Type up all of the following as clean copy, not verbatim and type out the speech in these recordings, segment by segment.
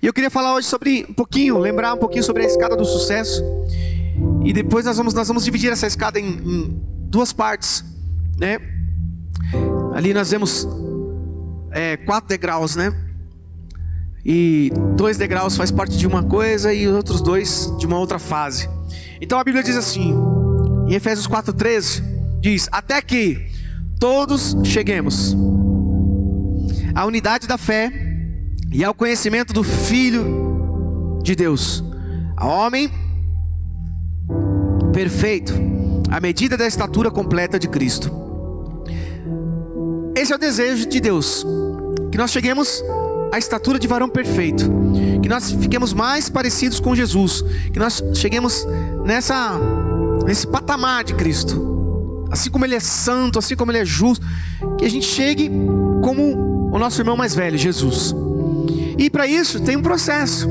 E eu queria falar hoje sobre lembrar um pouquinho sobre a escada do sucesso. E depois nós vamos dividir essa escada em duas partes, né? Ali nós vemos 4 degraus, né? E 2 degraus faz parte de uma coisa e os outros 2 de uma outra fase. Então a Bíblia diz assim, em Efésios 4:13, diz: até que todos cheguemos à unidade da fé e ao conhecimento do Filho de Deus, ao homem perfeito, à medida da estatura completa de Cristo. Esse é o desejo de Deus, que nós cheguemos à estatura de varão perfeito, que nós fiquemos mais parecidos com Jesus, que nós cheguemos nesse patamar de Cristo, assim como Ele é santo, assim como Ele é justo, que a gente chegue como o nosso irmão mais velho, Jesus. E para isso tem um processo.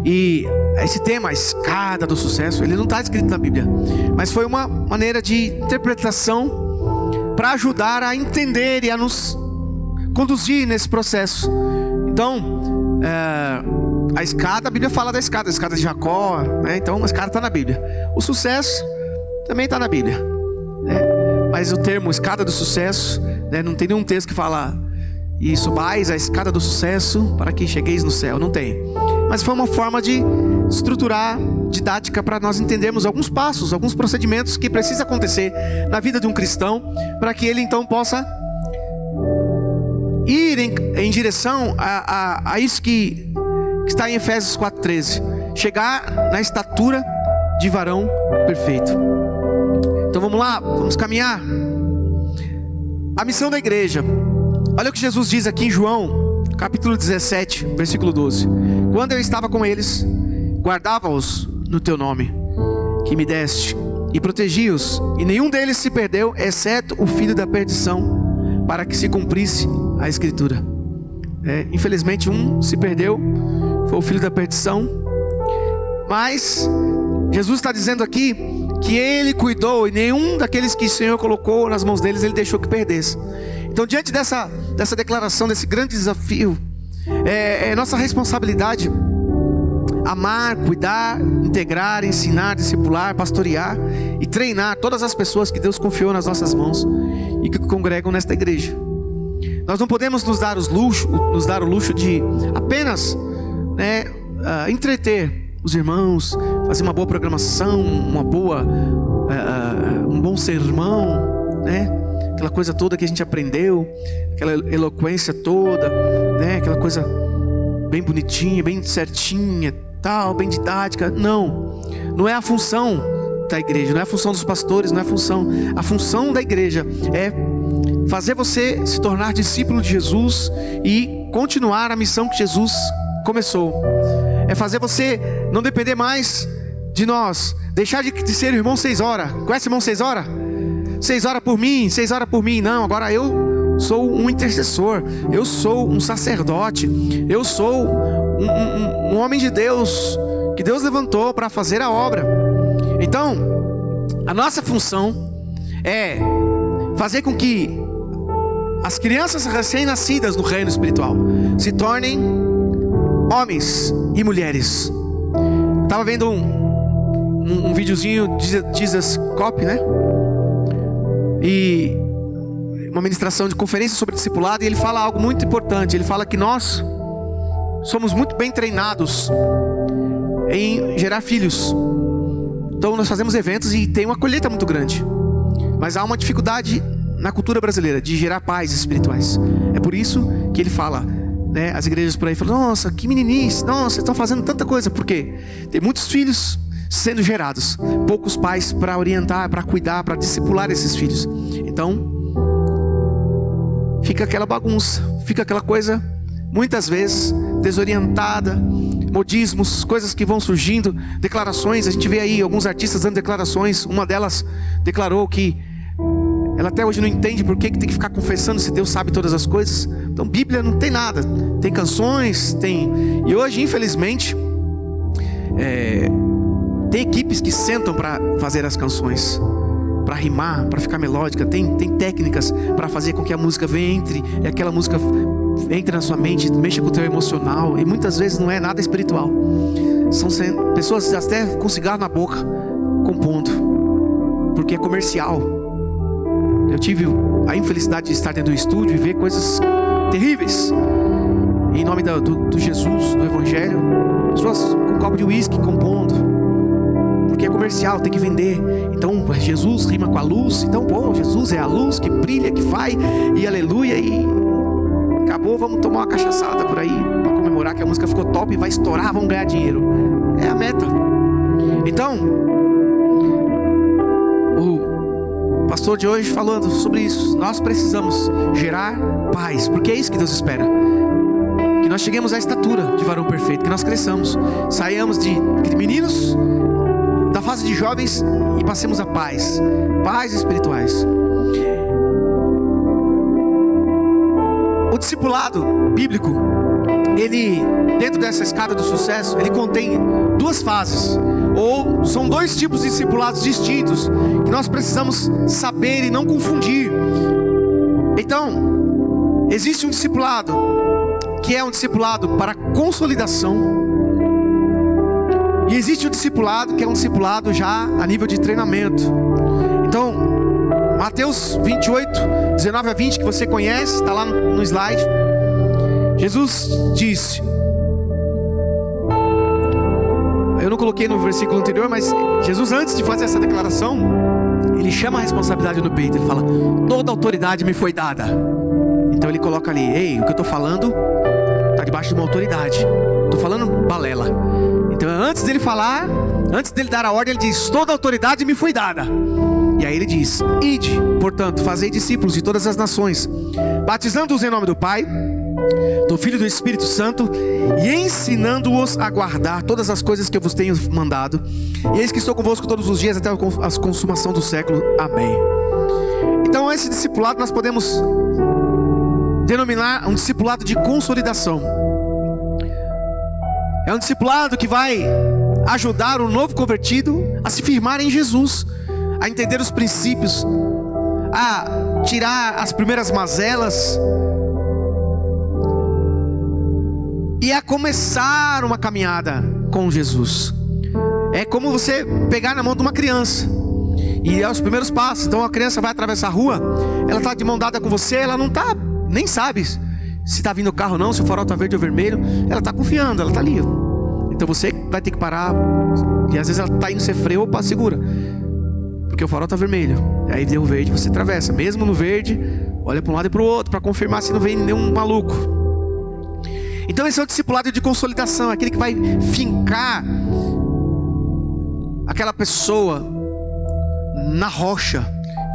E esse tema, a escada do sucesso, ele não está escrito na Bíblia, mas foi uma maneira de interpretação para ajudar a entender e a nos conduzir nesse processo. Então, a escada, a Bíblia fala da escada de Jacó, né? Então a escada está na Bíblia. O sucesso também está na Bíblia, né? Mas o termo escada do sucesso, né? Não tem nenhum texto que fala: e subais a escada do sucesso para que chegueis no céu. Não tem. Mas foi uma forma de estruturar didática para nós entendermos alguns passos, alguns procedimentos que precisam acontecer na vida de um cristão, para que ele então possa ir em direção a isso que está em Efésios 4:13, chegar na estatura de varão perfeito. Então vamos lá, vamos caminhar. A missão da igreja. Olha o que Jesus diz aqui em João, capítulo 17, versículo 12. Quando eu estava com eles, guardava-os no teu nome, que me deste, e protegi-os, e nenhum deles se perdeu, exceto o filho da perdição, para que se cumprisse a escritura. Infelizmente um se perdeu, foi o filho da perdição. Mas Jesus está dizendo aqui que Ele cuidou, e nenhum daqueles que o Senhor colocou nas mãos deles Ele deixou que perdesse. Então, diante dessa declaração, desse grande desafio, é nossa responsabilidade amar, cuidar, integrar, ensinar, discipular, pastorear e treinar todas as pessoas que Deus confiou nas nossas mãos e que congregam nesta igreja. Nós não podemos nos dar o luxo de apenas, entreter os irmãos, fazer uma boa programação, um bom sermão, né? Aquela coisa toda que a gente aprendeu, aquela eloquência toda, né? Aquela coisa bem bonitinha, bem certinha, tal, bem didática. Não é a função da igreja, não é a função dos pastores, não é a função da igreja é fazer você se tornar discípulo de Jesus e continuar a missão que Jesus começou. É fazer você não depender mais de nós, deixar de ser irmão 6 horas. Conhece irmão 6 horas? 6 horas por mim, 6 horas por mim. Não, agora eu sou um intercessor, eu sou um sacerdote, eu sou um homem de Deus, que Deus levantou para fazer a obra. Então, a nossa função é fazer com que as crianças recém-nascidas no reino espiritual se tornem homens e mulheres. Estava vendo um videozinho de Jesus Cop, né? E uma ministração de conferência sobre discipulado, e ele fala algo muito importante. Ele fala que nós somos muito bem treinados em gerar filhos. Então nós fazemos eventos e tem uma colheita muito grande, mas há uma dificuldade na cultura brasileira de gerar pais espirituais. É por isso que ele fala, né, as igrejas por aí falam: nossa, que meninice, nossa, vocês estão fazendo tanta coisa. Por quê? Tem muitos filhos sendo gerados, poucos pais para orientar, para cuidar, para discipular esses filhos. Então fica aquela bagunça, fica aquela coisa muitas vezes desorientada, modismos, coisas que vão surgindo, declarações. A gente vê aí alguns artistas dando declarações. Uma delas declarou que ela até hoje não entende por que tem que ficar confessando se Deus sabe todas as coisas. Então Bíblia não tem nada, tem canções, tem. E hoje infelizmente tem equipes que sentam para fazer as canções, para rimar, para ficar melódica. Tem técnicas para fazer com que a música entre e aquela música entre na sua mente, mexa com o teu emocional. E muitas vezes não é nada espiritual. São pessoas até com cigarro na boca, compondo, porque é comercial. Eu tive a infelicidade de estar dentro do estúdio e ver coisas terríveis. Em nome do Jesus, do Evangelho, pessoas com um copo de uísque compondo, porque é comercial, tem que vender. Então Jesus rima com a luz. Então, pô, Jesus é a luz que brilha, que vai, e aleluia, e acabou, vamos tomar uma cachaçada por aí para comemorar que a música ficou top e vai estourar, vamos ganhar dinheiro. É a meta. Então, o pastor de hoje falando sobre isso, nós precisamos gerar paz, porque é isso que Deus espera. Que nós cheguemos à estatura de varão perfeito, que nós cresçamos, saiamos de meninos da fase de jovens e passemos a paz espirituais. O discipulado bíblico, ele, dentro dessa escada do sucesso, ele contém duas fases, ou são dois tipos de discipulados distintos, que nós precisamos saber e não confundir. Então, existe um discipulado que é um discipulado para consolidação, e existe um discipulado que é um discipulado já a nível de treinamento. Então, Mateus 28, 19 a 20, que você conhece, está lá no slide. Jesus disse, eu não coloquei no versículo anterior, mas Jesus, antes de fazer essa declaração, ele chama a responsabilidade no peito. Ele fala, toda autoridade me foi dada. Então ele coloca ali, ei, o que eu estou falando está debaixo de uma autoridade, estou falando balela. Então antes dele falar, antes dele dar a ordem, ele diz, toda autoridade me foi dada. E aí ele diz, ide, portanto, fazei discípulos de todas as nações, batizando-os em nome do Pai, do Filho e do Espírito Santo, e ensinando-os a guardar todas as coisas que eu vos tenho mandado. E eis que estou convosco todos os dias até a consumação do século. Amém. Então esse discipulado nós podemos denominar um discipulado de consolidação. É um discipulado que vai ajudar o novo convertido a se firmar em Jesus, a entender os princípios, a tirar as primeiras mazelas e a começar uma caminhada com Jesus. É como você pegar na mão de uma criança e é os primeiros passos. Então a criança vai atravessar a rua, ela está de mão dada com você, ela não está, nem sabe se está vindo o carro ou não, se o farol está verde ou vermelho, ela está confiando, ela está ali. Então você vai ter que parar, e às vezes ela está indo, você freia, opa, segura, porque o farol está vermelho. Aí deu verde, você atravessa. Mesmo no verde, olha para um lado e para o outro, para confirmar se não vem nenhum maluco. Então esse é o discipulado de consolidação, aquele que vai fincar aquela pessoa na rocha,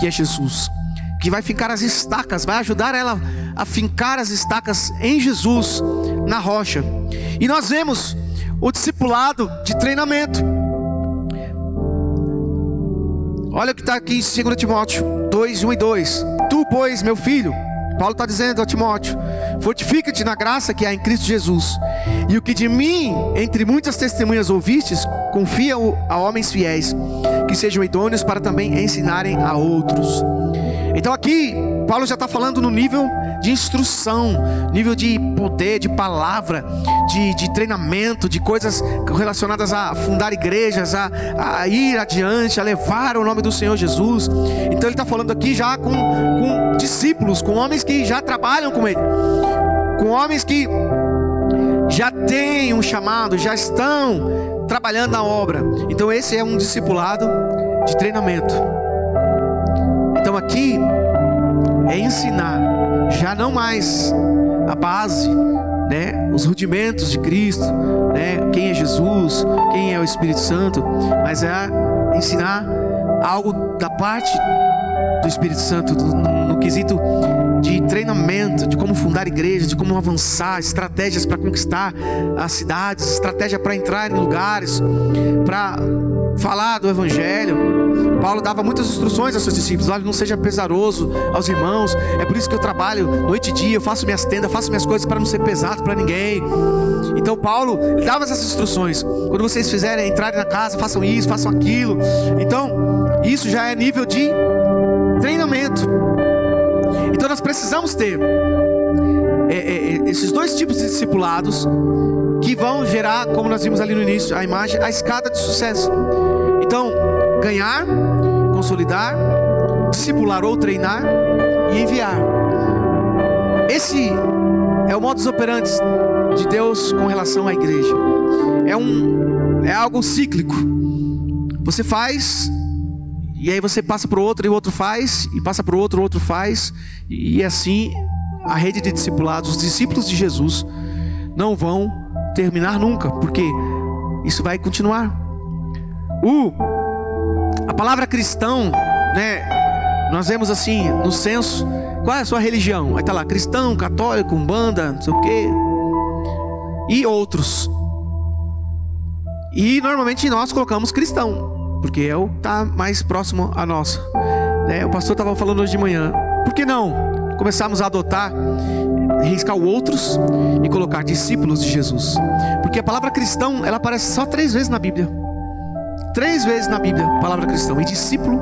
que é Jesus, que vai fincar as estacas, vai ajudar ela a fincar as estacas em Jesus, na rocha. E nós vemos o discipulado de treinamento. Olha o que está aqui em 2 Timóteo 2, 1 e 2. Tu, pois, meu filho, Paulo está dizendo a Timóteo, fortifica-te na graça que há em Cristo Jesus. E o que de mim, entre muitas testemunhas ouvistes, confia a homens fiéis, que sejam idôneos para também ensinarem a outros. Então aqui, Paulo já está falando no nível de instrução, nível de poder, de palavra, de treinamento, de coisas relacionadas a fundar igrejas, a ir adiante, a levar o nome do Senhor Jesus. Então ele está falando aqui já com discípulos, com homens que já trabalham com ele, com homens que já têm um chamado, já estão trabalhando na obra. Então esse é um discipulado de treinamento. Então aqui é ensinar, já não mais a base, né, os rudimentos de Cristo, né, quem é Jesus, quem é o Espírito Santo, mas é ensinar algo da parte do Espírito Santo, no quesito de treinamento, de como fundar igrejas, de como avançar, estratégias para conquistar as cidades, estratégia para entrar em lugares, para falar do Evangelho. Paulo dava muitas instruções aos seus discípulos: olha, não seja pesaroso aos irmãos, é por isso que eu trabalho noite e dia, eu faço minhas tendas, faço minhas coisas para não ser pesado para ninguém. Então Paulo dava essas instruções: quando vocês fizerem, entrarem na casa, façam isso, façam aquilo. Então isso já é nível de treinamento. Então nós precisamos ter esses dois tipos de discipulados que vão gerar, como nós vimos ali no início, a imagem, a escada de sucesso. Então, ganhar, consolidar, discipular ou treinar e enviar. Esse é o modus operandi de Deus com relação à igreja. É algo cíclico. Você faz, e aí você passa para o outro, e o outro faz, e passa para o outro faz, e assim a rede de discipulados, os discípulos de Jesus, não vão terminar nunca, porque isso vai continuar. A palavra cristão, né? Nós vemos assim no censo, qual é a sua religião? Aí está lá, cristão, católico, umbanda, não sei o quê, e outros. E normalmente nós colocamos cristão, porque é o que está mais próximo a nossa, né? O pastor estava falando hoje de manhã, por que não começarmos a adotar, riscar o outros e colocar discípulos de Jesus? Porque a palavra cristão, ela aparece só 3 vezes na Bíblia. 3 vezes na Bíblia, a palavra cristão. E discípulo,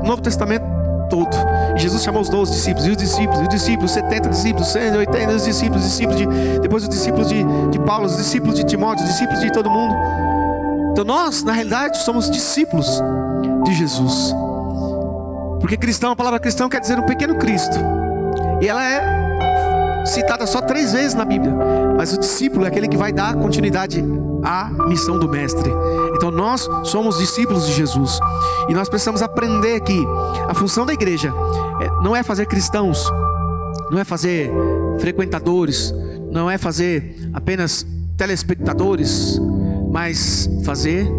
no Novo Testamento todo. E Jesus chamou os 12 discípulos, e os discípulos, 70 discípulos, 180 discípulos, depois os discípulos de Paulo, os discípulos de Timóteo, os discípulos de todo mundo. Então nós, na realidade, somos discípulos de Jesus. Porque cristão, a palavra cristão quer dizer um pequeno Cristo. E ela é citada só 3 vezes na Bíblia. Mas o discípulo é aquele que vai dar continuidade à missão do mestre. Então nós somos discípulos de Jesus. E nós precisamos aprender que a função da igreja não é fazer cristãos, não é fazer frequentadores, não é fazer apenas telespectadores, mas fazer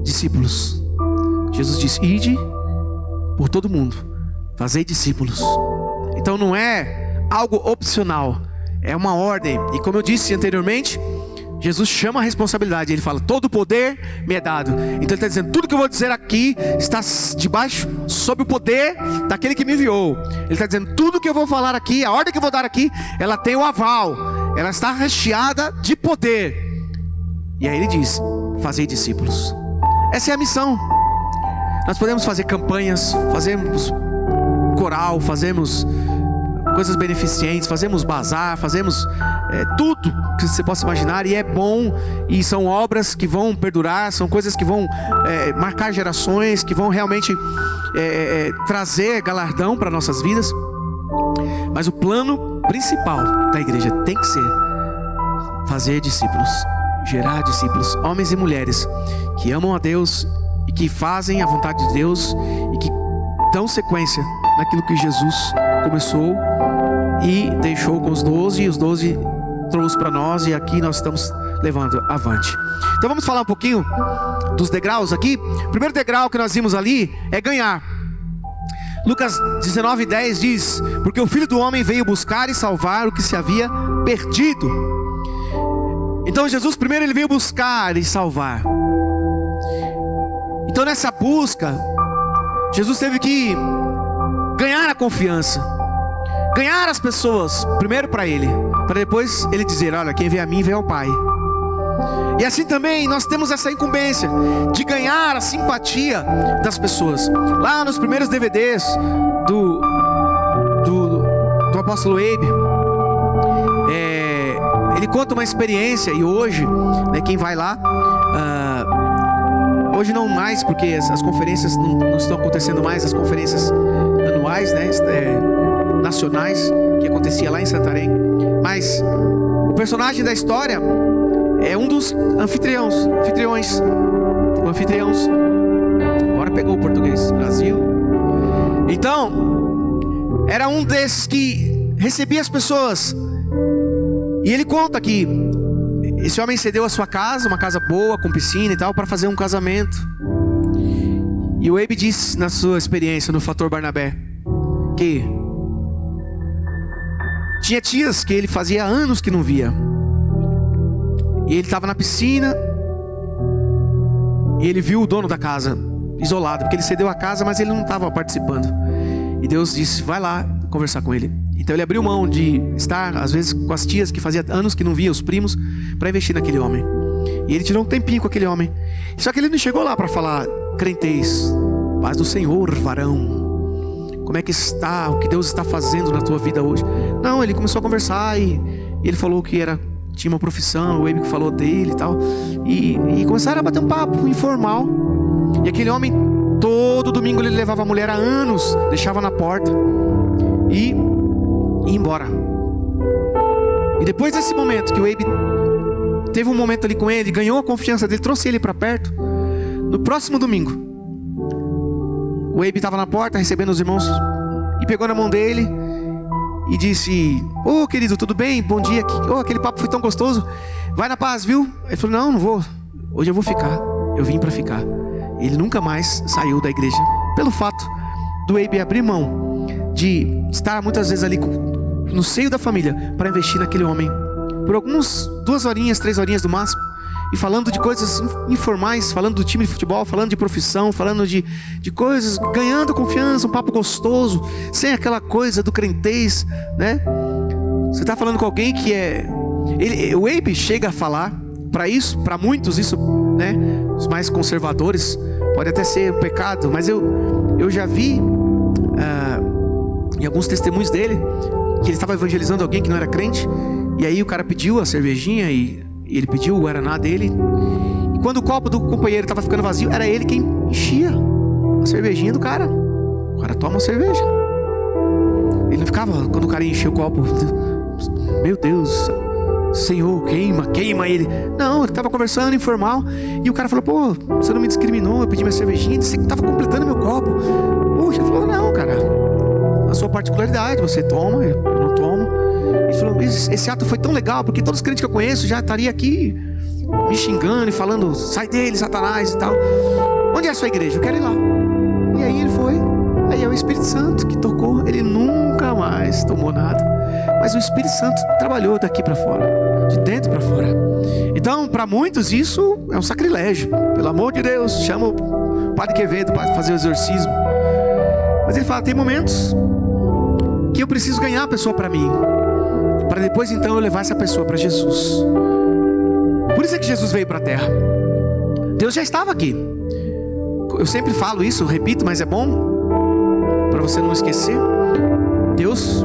discípulos. Jesus disse: ide por todo mundo, fazei discípulos. Então não é algo opcional, é uma ordem. E como eu disse anteriormente, Jesus chama a responsabilidade. Ele fala: todo o poder me é dado. Então ele está dizendo: tudo que eu vou dizer aqui está debaixo, sob o poder daquele que me enviou. Ele está dizendo: tudo que eu vou falar aqui, a ordem que eu vou dar aqui, ela tem o aval, ela está recheada de poder. E aí ele diz: fazei discípulos. Essa é a missão. Nós podemos fazer campanhas, fazemos coral, fazemos coisas beneficentes, fazemos bazar, fazemos tudo que você possa imaginar, e é bom, e são obras que vão perdurar, são coisas que vão marcar gerações, que vão realmente trazer galardão para nossas vidas. Mas o plano principal da igreja tem que ser fazer discípulos, gerar discípulos, homens e mulheres que amam a Deus e que fazem a vontade de Deus e que dão sequência naquilo que Jesus começou e deixou com os 12, e os 12 trouxe para nós, e aqui nós estamos levando avante. Então vamos falar um pouquinho dos degraus aqui. O primeiro degrau que nós vimos ali é ganhar. Lucas 19:10 diz: porque o Filho do Homem veio buscar e salvar o que se havia perdido. Então Jesus primeiro ele veio buscar e salvar. Então nessa busca, Jesus teve que ganhar a confiança, ganhar as pessoas, primeiro para ele, para depois ele dizer: olha, quem vem a mim vem ao Pai. E assim também nós temos essa incumbência de ganhar a simpatia das pessoas. Lá nos primeiros DVDs do apóstolo Abe, ele conta uma experiência. E hoje, né, quem vai lá, hoje não mais, porque as conferências não estão acontecendo mais, as conferências anuais, né, nacionais, que acontecia lá em Santarém. Mas o personagem da história é um dos anfitriões. Agora pegou o português, Brasil. Então, era um desses que recebia as pessoas. E ele conta que esse homem cedeu a sua casa, uma casa boa, com piscina e tal, para fazer um casamento. E o Abe disse na sua experiência no Fator Barnabé que tinha tias que ele fazia anos que não via. E ele estava na piscina e ele viu o dono da casa isolado, porque ele cedeu a casa, mas ele não estava participando. E Deus disse: vai lá conversar com ele. Então ele abriu mão de estar, às vezes, com as tias que fazia anos que não via, os primos, para investir naquele homem. E ele tirou um tempinho com aquele homem. Só que ele não chegou lá para falar: crentez, paz do Senhor, varão, como é que está, o que Deus está fazendo na tua vida hoje. Não, ele começou a conversar e ele falou que tinha uma profissão, o Abe que falou dele e tal. E começaram a bater um papo informal. E aquele homem, todo domingo ele levava a mulher há anos, deixava na porta e ia embora. E depois desse momento que o Abe teve um momento ali com ele, ganhou a confiança dele, trouxe ele para perto. No próximo domingo, o Abe estava na porta recebendo os irmãos e pegou na mão dele e disse: ô querido, tudo bem? Bom dia. Aquele papo foi tão gostoso. Vai na paz, viu? Ele falou: não vou. Hoje eu vou ficar. Eu vim para ficar. Ele nunca mais saiu da igreja, pelo fato do Abe abrir mão de estar muitas vezes ali no seio da família para investir naquele homem por algumas 2 horinhas, 3 horinhas no máximo, e falando de coisas informais, falando do time de futebol, falando de profissão, falando de coisas, ganhando confiança, um papo gostoso, sem aquela coisa do crentez, né? Você está falando com alguém que o Abe chega a falar, para muitos isso, né? Os mais conservadores, pode até ser um pecado, mas eu já vi em alguns testemunhos dele que ele estava evangelizando alguém que não era crente, e aí o cara pediu a cervejinha e ele pediu o guaraná dele, e quando o copo do companheiro estava ficando vazio, era ele quem enchia a cervejinha do cara. O cara toma a cerveja, ele não ficava, quando o cara enchia o copo, meu Deus, Senhor, queima ele. Não, ele estava conversando informal, e o cara falou: pô, você não me discriminou, eu pedi minha cervejinha, você estava completando meu copo. Puxa, ele falou: não, cara, a sua particularidade, você toma, eu não tomo. Ele falou: esse ato foi tão legal, porque todos os crentes que eu conheço já estariam aqui me xingando e falando: sai dele, Satanás e tal. Onde é a sua igreja? Eu quero ir lá. E aí ele foi. Aí é o Espírito Santo que tocou. Ele nunca mais tomou nada, mas o Espírito Santo trabalhou daqui para fora, de dentro para fora. Então, para muitos isso é um sacrilégio. Pelo amor de Deus, chama o Padre Quevedo para fazer o exorcismo. Mas ele fala: tem momentos que eu preciso ganhar a pessoa para mim, para depois então eu levar essa pessoa para Jesus. Por isso é que Jesus veio para a terra. Deus já estava aqui. Eu sempre falo isso, repito, mas é bom para você não esquecer. Deus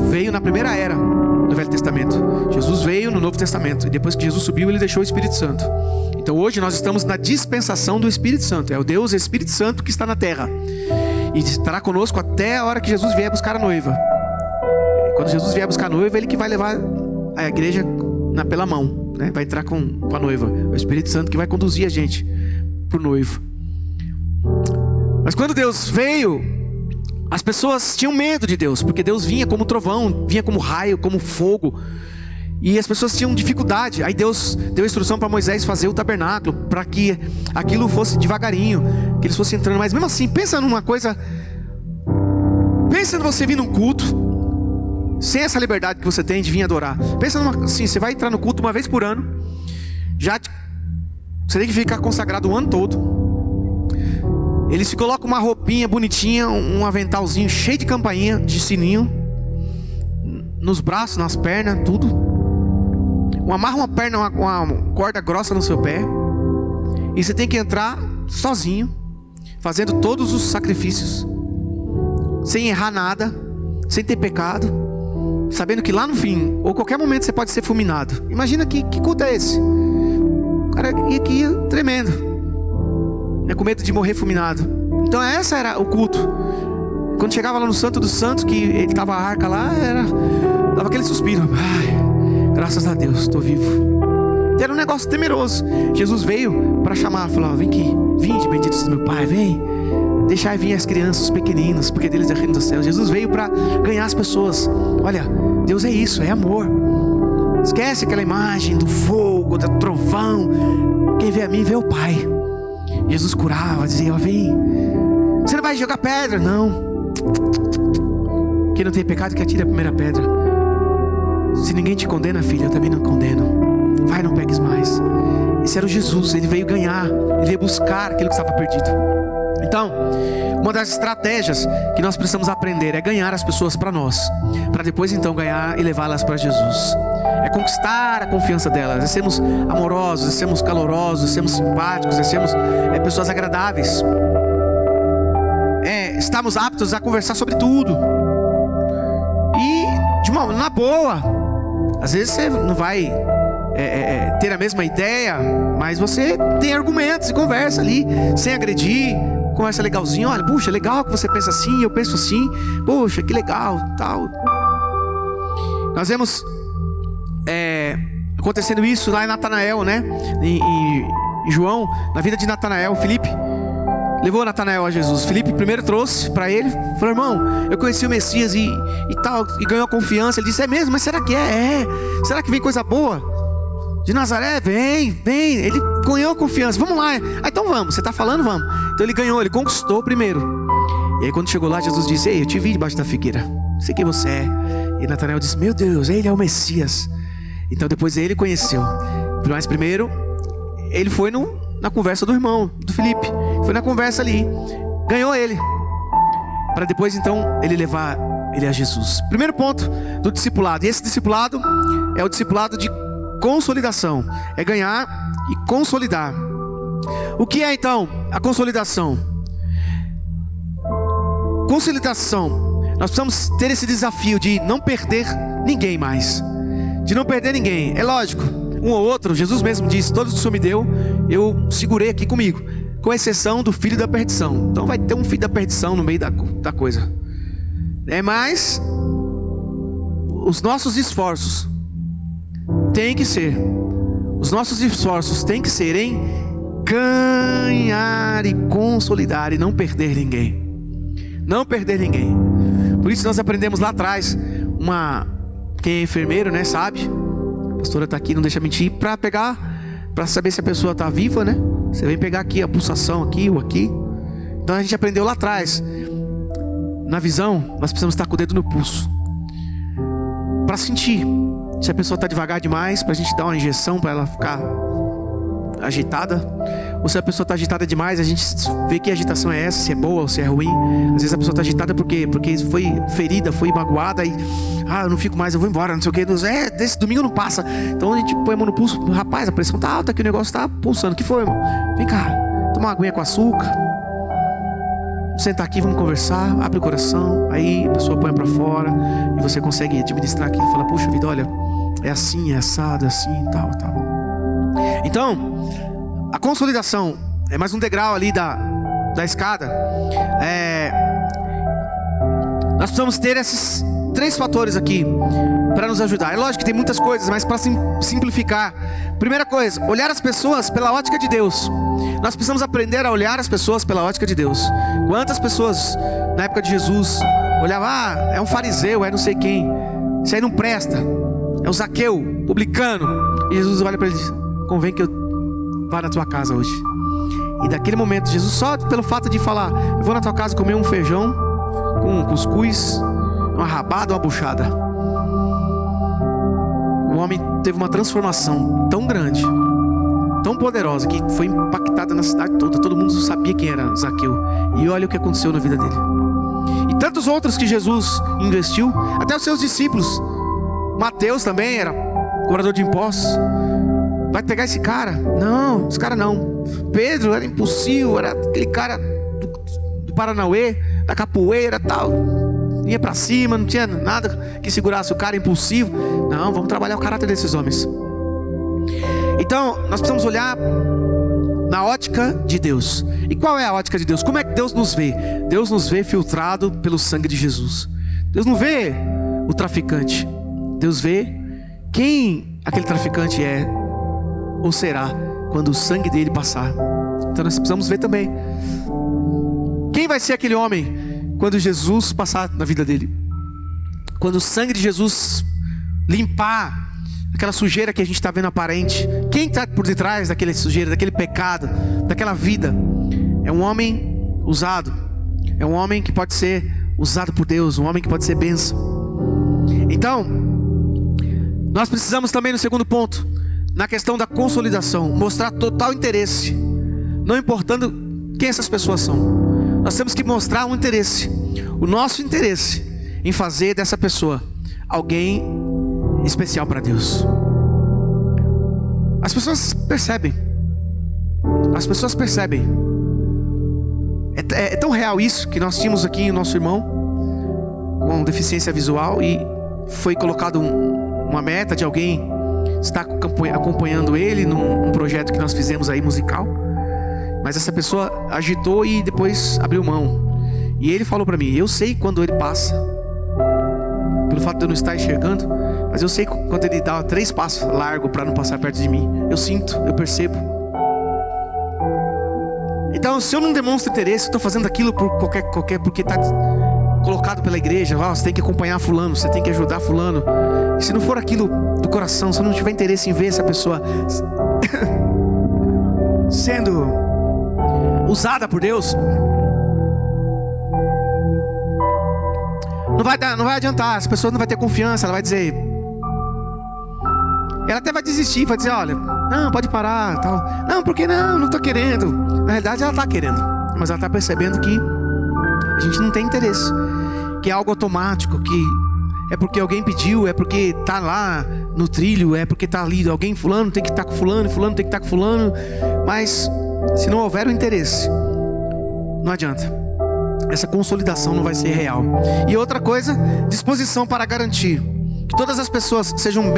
veio na primeira era do Velho Testamento. Jesus veio no Novo Testamento. E depois que Jesus subiu, ele deixou o Espírito Santo. Então hoje nós estamos na dispensação do Espírito Santo. É o Deus Espírito Santo que está na terra e estará conosco até a hora que Jesus vier buscar a noiva. Quando Jesus vier buscar a noiva, ele que vai levar a igreja pela mão, né? Vai entrar com a noiva. O Espírito Santo que vai conduzir a gente para o noivo. Mas quando Deus veio, as pessoas tinham medo de Deus, porque Deus vinha como trovão, vinha como raio, como fogo, e as pessoas tinham dificuldade. Aí Deus deu instrução para Moisés fazer o tabernáculo, para que aquilo fosse devagarinho, que eles fossem entrando. Mas mesmo assim, pensa numa coisa, pensa em você vir num culto sem essa liberdade que você tem de vir adorar. Pensa assim, você vai entrar no culto uma vez por ano, você tem que ficar consagrado o ano todo. Eles se colocam uma roupinha bonitinha, um aventalzinho cheio de campainha, de sininho, nos braços, nas pernas, tudo. Amarra uma perna, uma corda grossa no seu pé, e você tem que entrar sozinho, fazendo todos os sacrifícios, sem errar nada, sem ter pecado, sabendo que lá no fim, ou qualquer momento, você pode ser fulminado. Imagina que culto é esse? O cara ia tremendo, com medo de morrer fulminado. Então essa era o culto. Quando chegava lá no Santo dos Santos, que ele estava a arca lá, dava aquele suspiro: ai, graças a Deus, estou vivo. Era um negócio temeroso. Jesus veio para chamar, falou: vem aqui, vinde, benditos do meu Pai, vem, deixai vir as crianças, os pequeninos, porque deles é o reino dos céus. Jesus veio para ganhar as pessoas. Olha, Deus é isso, é amor. Esquece aquela imagem do fogo, do trovão. Quem vê a mim, vê o Pai. Jesus curava, dizia: vem, você não vai jogar pedra, não. Quem não tem pecado que atire a primeira pedra. Se ninguém te condena, filho, eu também não condeno. Vai, não peques mais. Esse era o Jesus, ele veio ganhar, ele veio buscar aquilo que estava perdido. Então, uma das estratégias que nós precisamos aprender é ganhar as pessoas para nós, para depois então ganhar e levá-las para Jesus. É conquistar a confiança delas, é sermos amorosos, é sermos calorosos, é sermos simpáticos, é sermos pessoas agradáveis, é estarmos aptos a conversar sobre tudo. E na boa. Às vezes você não vai ter a mesma ideia, mas você tem argumentos e conversa ali, sem agredir. Conversa legalzinho. Olha, puxa, legal que você pensa assim, eu penso assim. Poxa, que legal, tal. Nós vemos acontecendo isso lá em Natanael, né? Em João, na vida de Natanael, Filipe levou Natanael a Jesus. Filipe primeiro trouxe para ele, falou: irmão, eu conheci o Messias e tal, e ganhou a confiança. Ele disse: é mesmo? Mas será que é? Será que vem coisa boa de Nazaré? Vem. Ele ganhou a confiança. Vamos lá. Então vamos, você está falando, vamos. Então ele ganhou, ele conquistou primeiro. E aí quando chegou lá, Jesus disse: ei, eu te vi debaixo da figueira, sei quem você é. E Natanael disse: meu Deus, ele é o Messias. Então depois ele conheceu. Mas primeiro ele foi na conversa do irmão, do Filipe. Foi na conversa ali, ganhou ele, para depois então ele levar ele a Jesus. Primeiro ponto do discipulado. E esse discipulado é o discipulado de consolidação. É ganhar e consolidar. O que é então a consolidação? Consolidação, nós precisamos ter esse desafio de não perder ninguém mais. De não perder ninguém. É lógico, um ou outro, Jesus mesmo disse: todos que o Senhor me deu, eu segurei aqui comigo, com exceção do filho da perdição. Então vai ter um filho da perdição no meio da coisa. Mas os nossos esforços têm que ser em ganhar e consolidar e não perder ninguém. Não perder ninguém. Por isso nós aprendemos lá atrás, quem é enfermeiro, né, sabe? A pastora está aqui, não deixa mentir, para saber se a pessoa está viva, né? Você vem pegar aqui a pulsação aqui ou aqui. Então a gente aprendeu lá atrás. Na visão, nós precisamos estar com o dedo no pulso, para sentir se a pessoa está devagar demais, para a gente dar uma injeção para ela ficar agitada, ou se a pessoa está agitada demais, a gente vê que agitação é essa, se é boa ou se é ruim. Às vezes a pessoa está agitada porque foi ferida, foi magoada, e eu não fico mais, eu vou embora, não sei o que. Desse domingo não passa. Então a gente põe a mão no pulso: rapaz, a pressão está alta aqui, o negócio está pulsando. O que foi, irmão? Vem cá, toma uma aguinha com açúcar, senta aqui, vamos conversar, abre o coração. Aí a pessoa põe para fora e você consegue administrar aquilo. Fala: puxa vida, olha, é assim, é assado, é assim, tal. Então, a consolidação é mais um degrau ali da escada. Nós precisamos ter esses 3 fatores aqui para nos ajudar. É lógico que tem muitas coisas, mas para simplificar: primeira coisa, olhar as pessoas pela ótica de Deus. Nós precisamos aprender a olhar as pessoas pela ótica de Deus. Quantas pessoas na época de Jesus olhavam: é um fariseu, é não sei quem, isso aí não presta, é o Zaqueu, publicano. E Jesus olha para ele e diz: convém que eu vá na tua casa hoje. E daquele momento, Jesus, só pelo fato de falar: eu vou na tua casa comer um feijão com um cuscuz, uma rabada, uma buchada, o homem teve uma transformação tão grande, tão poderosa, que foi impactada na cidade toda. Todo mundo sabia quem era Zaqueu. E olha o que aconteceu na vida dele. E tantos outros que Jesus investiu, até os seus discípulos. Mateus também era cobrador de impostos. Vai pegar esse cara? Não, esse cara não. Pedro era impulsivo, era aquele cara do Paranauê, da capoeira, tal. Ia pra cima, não tinha nada que segurasse o cara impulsivo. Não, vamos trabalhar o caráter desses homens. Então, nós precisamos olhar na ótica de Deus. E qual é a ótica de Deus? Como é que Deus nos vê? Deus nos vê filtrado pelo sangue de Jesus. Deus não vê o traficante. Deus vê quem aquele traficante é ou será quando o sangue dele passar. Então nós precisamos ver também quem vai ser aquele homem quando Jesus passar na vida dele. Quando o sangue de Jesus limpar aquela sujeira que a gente está vendo aparente. Quem está por detrás daquela sujeira, daquele pecado, daquela vida? É um homem usado. É um homem que pode ser usado por Deus. Um homem que pode ser bênção. Então, nós precisamos também, no segundo ponto, na questão da consolidação, mostrar total interesse, não importando quem essas pessoas são. Nós temos que mostrar um interesse, o nosso interesse em fazer dessa pessoa alguém especial para Deus. As pessoas percebem. É tão real isso, que nós tínhamos aqui o nosso irmão com deficiência visual e foi colocado uma meta de alguém estar acompanhando ele num projeto que nós fizemos aí musical. Mas essa pessoa agitou e depois abriu mão. E ele falou para mim: eu sei quando ele passa, pelo fato de eu não estar enxergando, mas eu sei quando ele dá 3 passos largo para não passar perto de mim. Eu sinto, eu percebo. Então, se eu não demonstro interesse, eu estou fazendo aquilo por porque está colocado pela igreja. Você tem que acompanhar fulano, você tem que ajudar fulano. E se não for aquilo do coração, se eu não tiver interesse em ver essa pessoa sendo usada por Deus, não vai adiantar. As pessoas não vão ter confiança. Ela vai dizer, ela até vai desistir, vai dizer: olha, não, pode parar, tal. Não, porque não estou querendo. Na realidade ela está querendo, mas ela está percebendo que a gente não tem interesse, que é algo automático, que é porque alguém pediu, é porque está lá no trilho, é porque está ali alguém, fulano tem que estar com fulano, fulano tem que estar com fulano. Mas se não houver o interesse, não adianta. Essa consolidação não vai ser real. E outra coisa, disposição para garantir que todas as pessoas sejam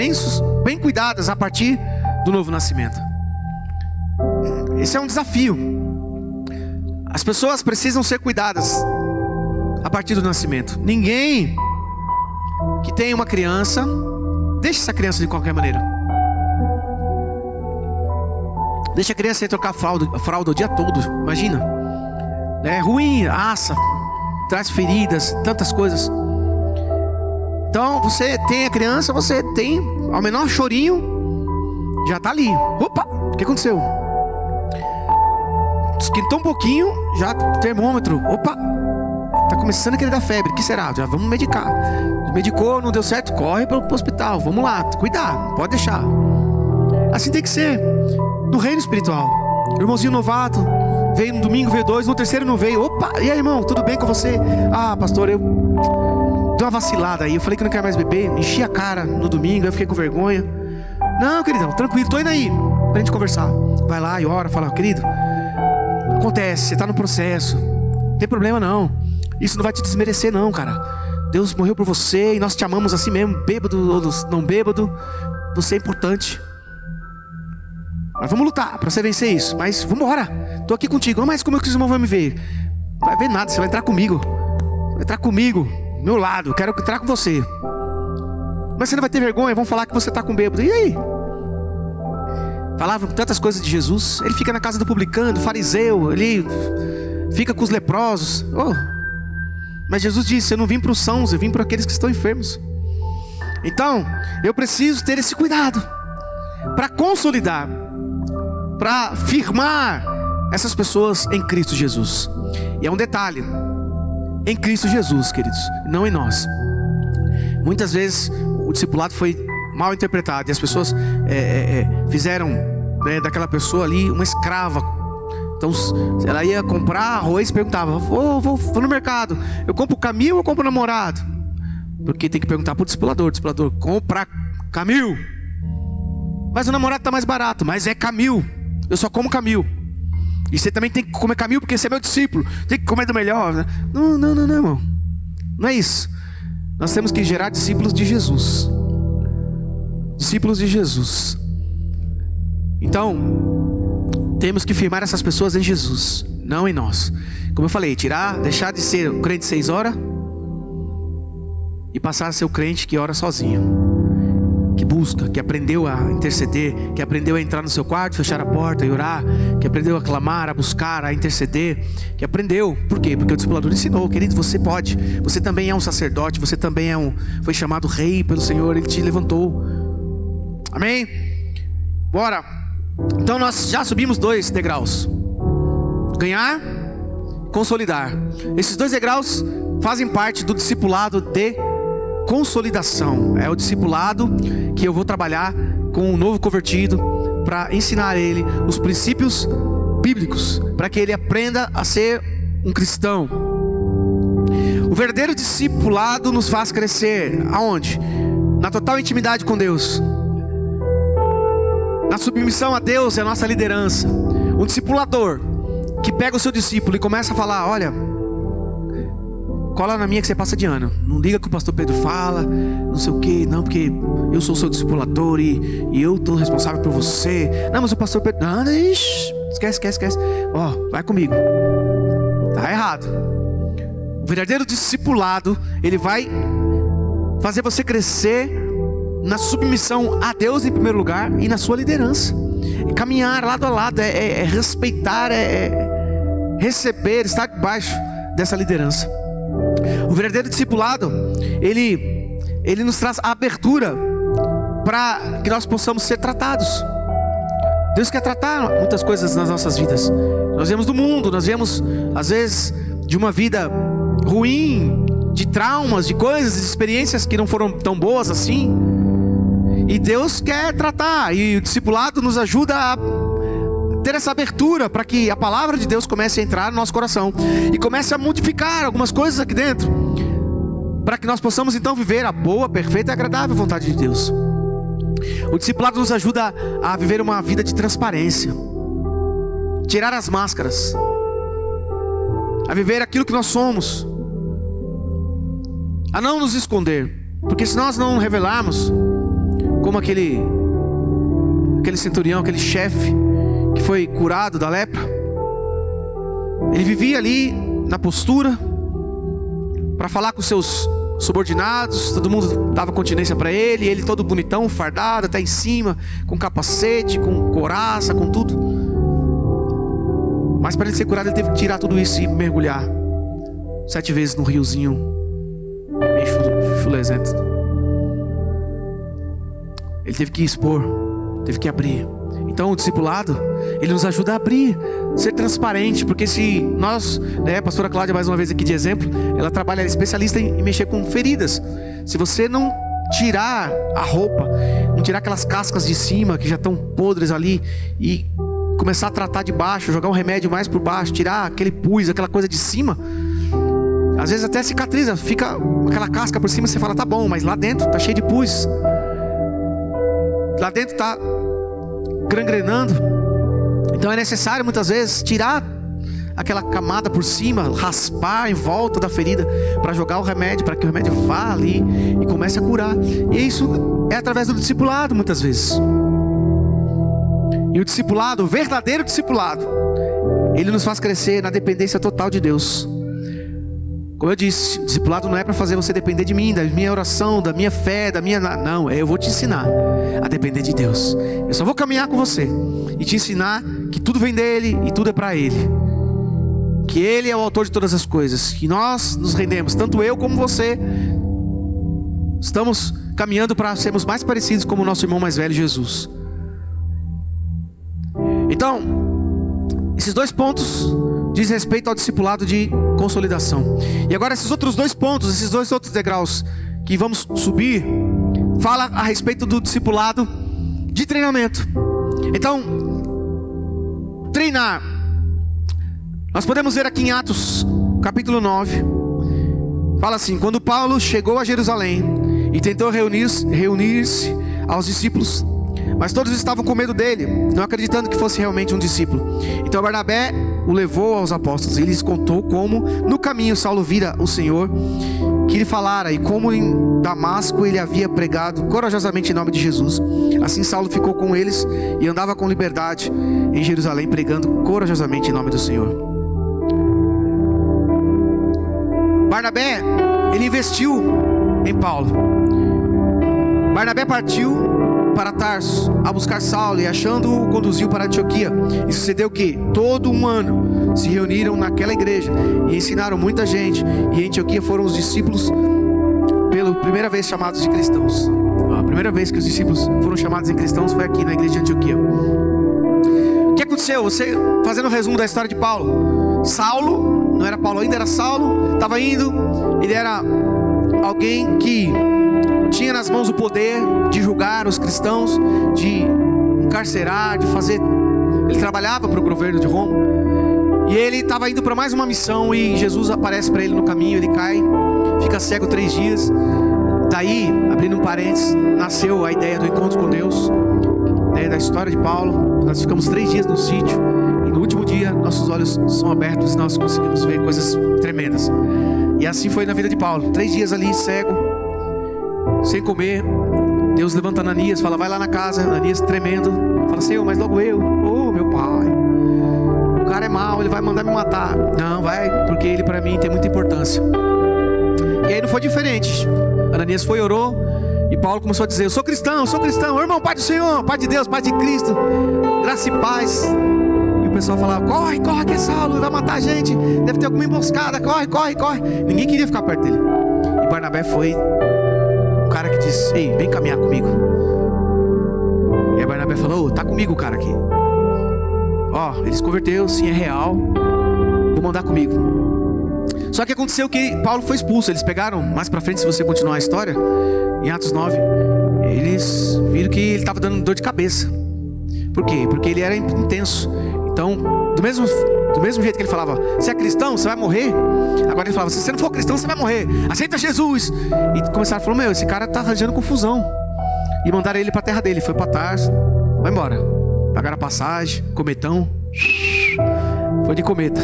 bem cuidadas a partir do novo nascimento. Esse é um desafio. As pessoas precisam ser cuidadas a partir do nascimento. Ninguém que tem uma criança deixa essa criança de qualquer maneira. Deixa a criança ir trocar fralda o dia todo. Imagina. É ruim, assa, traz feridas, tantas coisas. Então você tem a criança, você tem ao menor chorinho, já está ali. Opa, o que aconteceu? Esquentou um pouquinho, já termômetro. Opa, está começando a querer dar febre. O que será? Já vamos medicar. Medicou, não deu certo, corre para o hospital. Vamos lá, cuidar, pode deixar. Assim tem que ser no reino espiritual. Irmãozinho novato veio no domingo, veio 2, no terceiro não veio. Opa, e aí, irmão, tudo bem com você? Ah, pastor, eu dei uma vacilada aí. Eu falei que não quero mais beber, enchi a cara no domingo, eu fiquei com vergonha. Não, queridão, tranquilo, tô indo aí pra gente conversar. Vai lá e ora, fala: querido, acontece, você tá no processo, não tem problema não. Isso não vai te desmerecer não, cara. Deus morreu por você e nós te amamos assim mesmo, bêbado ou não bêbado. Você é importante. Nós vamos lutar para você vencer isso. Mas vamos embora, tô aqui contigo. Mas como é que os irmãos vão me ver? Não vai ver nada, você vai entrar comigo. Vai entrar comigo, do meu lado, eu quero entrar com você. Mas você não vai ter vergonha, vão falar que você está com bêbado. E aí? Falavam tantas coisas de Jesus. Ele fica na casa do publicano, do fariseu, ele fica com os leprosos. Mas Jesus disse: eu não vim para os sãos, eu vim para aqueles que estão enfermos. Então eu preciso ter esse cuidado para consolidar, para firmar essas pessoas em Cristo Jesus. E é um detalhe: em Cristo Jesus, queridos, não em nós. Muitas vezes o discipulado foi mal interpretado e as pessoas fizeram daquela pessoa ali uma escrava. Então ela ia comprar arroz e perguntava: vou no mercado, eu compro camil ou compro namorado? Porque tem que perguntar para o discipulador: compra camil. Mas o namorado está mais barato. Mas é camil, eu só como camil. E você também tem que comer camil porque você é meu discípulo, tem que comer do melhor, né? Não, irmão. Não é isso. Nós temos que gerar discípulos de Jesus. Discípulos de Jesus. Então temos que firmar essas pessoas em Jesus, não em nós. Como eu falei, deixar de ser o crente 6 horas e passar a ser o crente que ora sozinho, que busca, que aprendeu a interceder, que aprendeu a entrar no seu quarto, fechar a porta e orar, que aprendeu a clamar, a buscar, a interceder, que aprendeu. Por quê? Porque o discipulador ensinou: querido, você pode, você também é um sacerdote, você também foi chamado rei pelo Senhor, Ele te levantou. Amém? Bora. Então nós já subimos 2 degraus: ganhar, consolidar. Esses 2 degraus fazem parte do discipulado de consolidação. É o discipulado que eu vou trabalhar com um novo convertido, para ensinar ele os princípios bíblicos, para que ele aprenda a ser um cristão. O verdadeiro discipulado nos faz crescer aonde? Na total intimidade com Deus, na submissão a Deus e a nossa liderança. Um discipulador que pega o seu discípulo e começa a falar: olha, cola na minha que você passa de ano. Não liga que o pastor Pedro fala, não sei o que, não, porque eu sou o seu discipulador e eu estou responsável por você. Não, mas o pastor Pedro, não, esquece. Ó, vai comigo. Tá errado. O verdadeiro discipulado, ele vai fazer você crescer na submissão a Deus em primeiro lugar e na sua liderança. É caminhar lado a lado, é respeitar, é receber, estar debaixo dessa liderança. O verdadeiro discipulado, ele nos traz a abertura para que nós possamos ser tratados. Deus quer tratar muitas coisas nas nossas vidas. Nós viemos do mundo, nós viemos às vezes de uma vida ruim, de traumas, de coisas, de experiências que não foram tão boas assim. E Deus quer tratar, e o discipulado nos ajuda a ter essa abertura para que a palavra de Deus comece a entrar no nosso coração e comece a modificar algumas coisas aqui dentro, para que nós possamos então viver a boa, perfeita e agradável vontade de Deus. O discipulado nos ajuda a viver uma vida de transparência, tirar as máscaras, a viver aquilo que nós somos, a não nos esconder, porque se nós não revelarmos, como aquele centurião, aquele chefe que foi curado da lepra, ele vivia ali na postura para falar com seus subordinados, todo mundo dava continência para ele, ele todo bonitão, fardado até em cima, com capacete, com couraça, com tudo. Mas para ele ser curado, ele teve que tirar tudo isso e mergulhar 7 vezes no riozinho bem chulezento. Ele teve que expor, teve que abrir. Então o discipulado, ele nos ajuda a abrir, ser transparente, porque se nós, a pastora Cláudia mais uma vez aqui de exemplo, ela trabalha, ela é especialista em mexer com feridas. Se você não tirar a roupa, não tirar aquelas cascas de cima que já estão podres ali e começar a tratar de baixo, jogar um remédio mais por baixo, tirar aquele pus, aquela coisa de cima, às vezes até cicatriza, fica aquela casca por cima, você fala, tá bom, mas lá dentro tá cheio de pus, lá dentro tá gangrenando. Então é necessário muitas vezes tirar aquela camada por cima, raspar em volta da ferida para jogar o remédio, para que o remédio vá ali e comece a curar. E isso é através do discipulado muitas vezes. E o discipulado, o verdadeiro discipulado, ele nos faz crescer na dependência total de Deus. Como eu disse, o discipulado não é para fazer você depender de mim, da minha oração, da minha fé, da minha... Não, eu vou te ensinar a depender de Deus. Eu só vou caminhar com você e te ensinar que tudo vem dele e tudo é para ele, que ele é o autor de todas as coisas, que nós nos rendemos, tanto eu como você estamos caminhando para sermos mais parecidos como o nosso irmão mais velho, Jesus. Então, esses 2 pontos diz respeito ao discipulado de consolidação. E agora esses outros 2 pontos, esses 2 outros degraus que vamos subir, fala a respeito do discipulado de treinamento. Então, treinar, nós podemos ver aqui em Atos capítulo 9, fala assim: quando Paulo chegou a Jerusalém e tentou reunir-se aos discípulos, mas todos estavam com medo dele, não acreditando que fosse realmente um discípulo. Então Barnabé o levou aos apóstolos e lhes contou como no caminho Saulo vira o Senhor que lhe falara, e como em Damasco ele havia pregado corajosamente em nome de Jesus. Assim Saulo ficou com eles e andava com liberdade em Jerusalém, pregando corajosamente em nome do Senhor. Barnabé, ele investiu em Paulo. Barnabé partiu para Tarso a buscar Saulo, e achando-o conduziu para Antioquia. E sucedeu que todo um ano se reuniram naquela igreja e ensinaram muita gente. E em Antioquia foram os discípulos pela primeira vez chamados de cristãos. A primeira vez que os discípulos foram chamados em cristãos foi aqui na igreja de Antioquia. O que aconteceu? Você fazendo um resumo da história de Paulo. Saulo, não era Paulo ainda, era Saulo, estava indo. Ele era alguém que tinha nas mãos o poder de julgar os cristãos, de encarcerar, de fazer... Ele trabalhava para o governo de Roma. E ele estava indo para mais uma missão, e Jesus aparece para ele no caminho. Ele cai, fica cego 3 dias. Daí, abrindo um parênteses, nasceu a ideia do encontro com Deus, a ideia da história de Paulo. Nós ficamos 3 dias no sítio, e no último dia, nossos olhos são abertos e nós conseguimos ver coisas tremendas. E assim foi na vida de Paulo. 3 dias ali, cego, sem comer. Deus levanta Ananias, fala, vai lá na casa. Ananias tremendo, fala, Senhor, mas logo eu, oh meu pai, o cara é mau, ele vai mandar me matar. Não, vai, porque ele para mim tem muita importância. E aí não foi diferente. Ananias foi, orou, e Paulo começou a dizer, eu sou cristão, ô irmão, Pai do Senhor, Pai de Deus, Pai de Cristo, graça e paz. E o pessoal falava, corre que é Saulo, ele vai matar a gente, deve ter alguma emboscada, corre. Ninguém queria ficar perto dele. E Barnabé foi o cara que disse, ei, vem caminhar comigo. E aí Barnabé falou, tá comigo o cara aqui. Ó, ele se converteu, sim, é real, vou mandar comigo. Só que aconteceu que Paulo foi expulso. Eles pegaram, mais pra frente, se você continuar a história, em Atos 9, eles viram que ele estava dando dor de cabeça. Por quê? Porque ele era intenso. Então, do mesmo jeito que ele falava, você é cristão, você vai morrer. Agora ele falava, se você não for cristão, você vai morrer. Aceita Jesus. E começaram a falar, esse cara tá arranjando confusão. E mandaram ele pra terra dele. Foi pra Tarso, vai embora. Pagaram a passagem, cometão. Foi de cometa.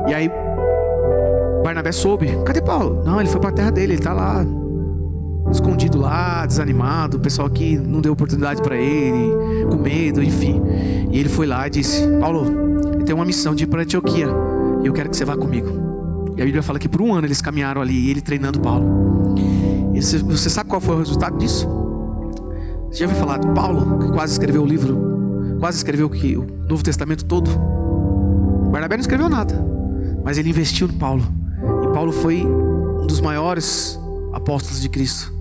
E aí Barnabé soube, cadê Paulo? Não, ele foi para a terra dele, ele está lá, escondido lá, desanimado. O pessoal aqui não deu oportunidade para ele, com medo, enfim. E ele foi lá e disse, Paulo, eu tenho uma missão de ir para Antioquia, e eu quero que você vá comigo. E a Bíblia fala que por 1 ano eles caminharam ali, ele treinando Paulo. E você sabe qual foi o resultado disso? Você já ouviu falar de Paulo, que quase escreveu o livro, quase escreveu o Novo Testamento todo? Barnabé não escreveu nada, mas ele investiu no Paulo. E Paulo foi um dos maiores apóstolos de Cristo.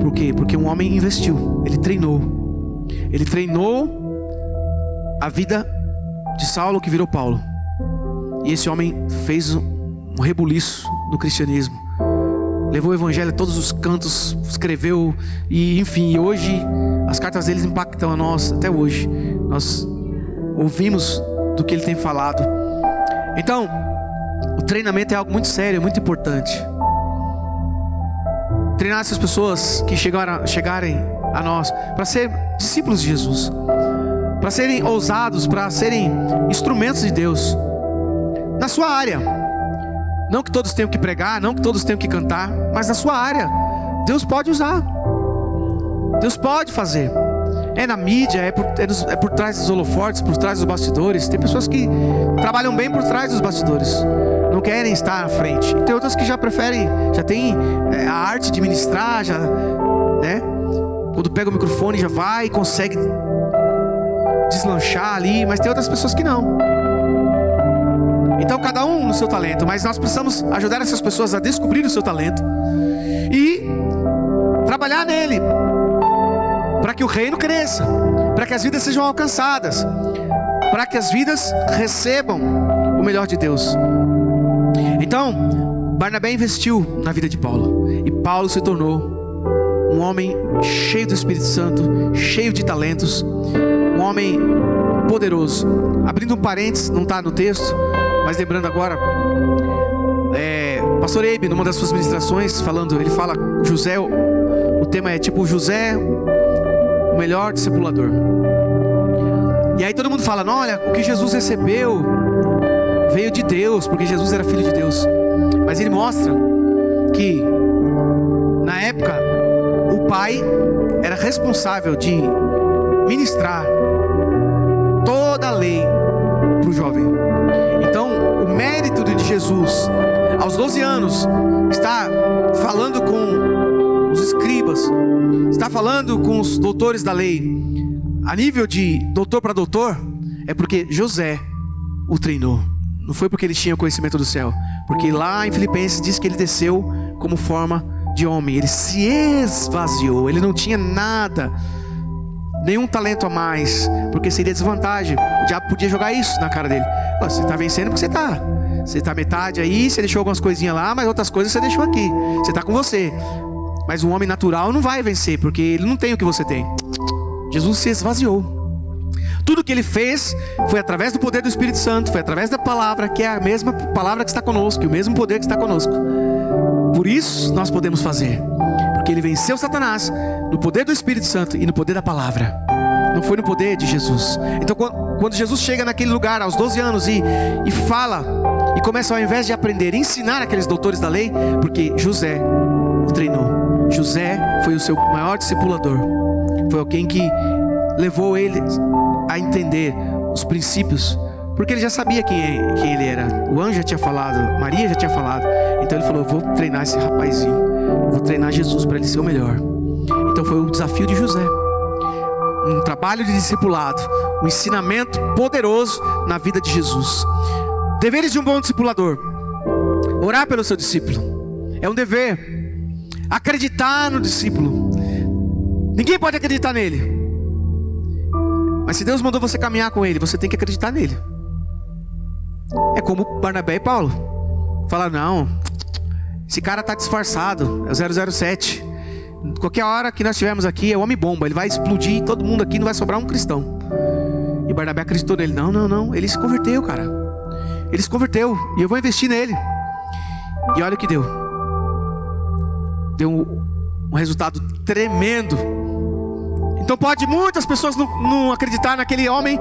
Por quê? Porque um homem investiu. Ele treinou. Ele treinou a vida de Saulo, que virou Paulo. E esse homem fez um rebuliço no cristianismo. Levou o evangelho a todos os cantos, escreveu. E enfim, hoje as cartas dele impactam a nós até hoje. Nós ouvimos do que ele tem falado. Então, o treinamento é algo muito sério, muito importante. Treinar essas pessoas que chegarem a nós para ser discípulos de Jesus, para serem ousados, para serem instrumentos de Deus na sua área. Não que todos tenham que pregar, não que todos tenham que cantar, mas na sua área Deus pode usar, Deus pode fazer. É na mídia, é por trás dos holofotes, por trás dos bastidores. Tem pessoas que trabalham bem por trás dos bastidores, não querem estar à frente. Tem outras que já preferem, já tem a arte de ministrar, já, né? Quando pega o microfone já vai e consegue deslanchar ali. Mas tem outras pessoas que não. Então cada um no seu talento, mas nós precisamos ajudar essas pessoas a descobrir o seu talento e trabalhar nele, para que o reino cresça, para que as vidas sejam alcançadas, para que as vidas recebam o melhor de Deus. Então, Barnabé investiu na vida de Paulo, e Paulo se tornou um homem cheio do Espírito Santo, cheio de talentos, um homem poderoso. Abrindo um parênteses, não está no texto, mas lembrando agora, Pastor Eibe, numa das suas ministrações, ele fala, José, o tema é tipo, José, o melhor discipulador. E aí todo mundo fala, não, olha, o que Jesus recebeu veio de Deus, porque Jesus era filho de Deus. Mas ele mostra que na época o pai era responsável de ministrar toda a lei para o jovem. Então o mérito de Jesus aos 12 anos está falando com os escribas, está falando com os doutores da lei, a nível de doutor para doutor, é porque José o treinou. Não foi porque ele tinha o conhecimento do céu, porque lá em Filipenses diz que ele desceu como forma de homem, ele se esvaziou, ele não tinha nada, nenhum talento a mais, porque seria desvantagem. O diabo podia jogar isso na cara dele. Você está vencendo porque você está metade aí, você deixou algumas coisinhas lá, mas outras coisas você deixou aqui, você está com você. Mas um homem natural não vai vencer, porque ele não tem o que você tem. Jesus se esvaziou. Tudo que ele fez foi através do poder do Espírito Santo, foi através da palavra, que é a mesma palavra que está conosco, o mesmo poder que está conosco. Por isso nós podemos fazer, porque ele venceu Satanás no poder do Espírito Santo e no poder da palavra. não foi no poder de Jesus. Então quando Jesus chega naquele lugar aos 12 anos e fala, e começa, ao invés de aprender, ensinar aqueles doutores da lei, porque José o treinou. José foi o seu maior discipulador, foi alguém que levou ele a entender os princípios, porque ele já sabia quem ele era. O anjo já tinha falado, Maria já tinha falado. Então ele falou: vou treinar esse rapazinho, vou treinar Jesus para ele ser o melhor. Então foi o desafio de José, um trabalho de discipulado, um ensinamento poderoso na vida de Jesus. Deveres de um bom discipulador: orar pelo seu discípulo, é um dever. Acreditar no discípulo, ninguém pode acreditar nele, mas se Deus mandou você caminhar com ele, você tem que acreditar nele. É como Barnabé e Paulo. Fala: não, esse cara está disfarçado, é o 007. Qualquer hora que nós estivermos aqui, é o homem-bomba, ele vai explodir todo mundo aqui, não vai sobrar um cristão. E Barnabé acreditou nele. Não, ele se converteu, cara. Ele se converteu, e eu vou investir nele. E olha o que deu. Deu um resultado tremendo. Então pode muitas pessoas não acreditar naquele homem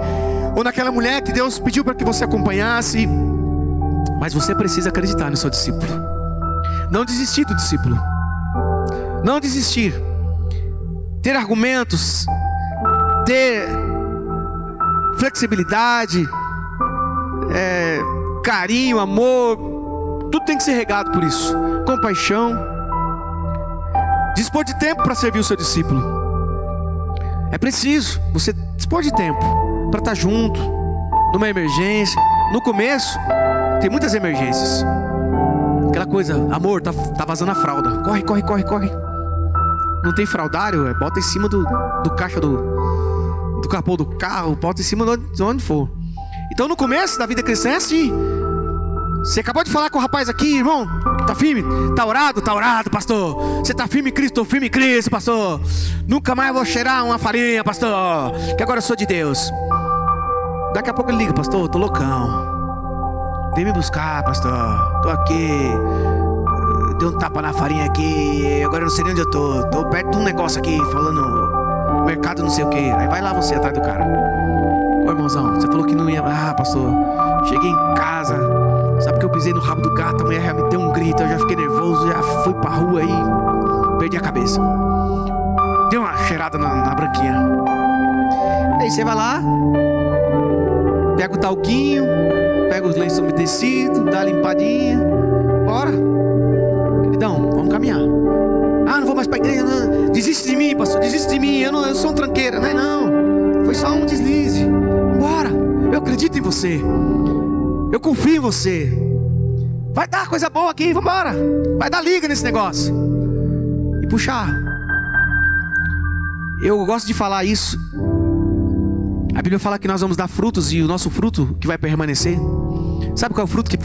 ou naquela mulher que Deus pediu para que você acompanhasse, mas você precisa acreditar no seu discípulo. Não desistir do discípulo, não desistir. Ter argumentos, ter flexibilidade, carinho, amor, tudo tem que ser regado por isso. Compaixão, dispor de tempo para servir o seu discípulo. É preciso você dispor de tempo para estar junto numa emergência. No começo tem muitas emergências, aquela coisa: amor, tá vazando a fralda, corre. Não tem fraldário, bota em cima do caixa do capô do carro, bota em cima de onde for. Então no começo da vida cristã é assim. Você acabou de falar com o rapaz aqui: irmão, tá firme? Tá orado, pastor? Você tá firme em Cristo? Tô firme em Cristo, pastor. Nunca mais vou cheirar uma farinha, pastor, que agora eu sou de Deus. Daqui a pouco ele liga: pastor, tô loucão, vem me buscar, pastor, tô aqui, dei um tapa na farinha aqui, agora eu não sei nem onde eu tô perto de um negócio aqui, falando mercado não sei o que. Aí vai lá você atrás do cara: ô irmãozão, você falou que não ia. Ah, pastor, cheguei em casa, sabe que eu pisei no rabo do gato, a mulher já me deu um grito, eu já fiquei nervoso, já fui pra rua e perdi a cabeça. Deu uma cheirada na branquinha. Aí você vai lá, pega o talquinho, pega os lenços umedecidos, dá a limpadinha. Bora, queridão, vamos caminhar. Ah, não vou mais pra igreja, não. Desiste de mim, pastor, desiste de mim, eu sou um tranqueira. Não, foi só um deslize. Bora, eu acredito em você, eu confio em você. Vai dar coisa boa aqui, vambora. Vai dar liga nesse negócio e puxar. Eu gosto de falar isso. A Bíblia fala que nós vamos dar frutos, e o nosso fruto que vai permanecer. Sabe qual é o fruto que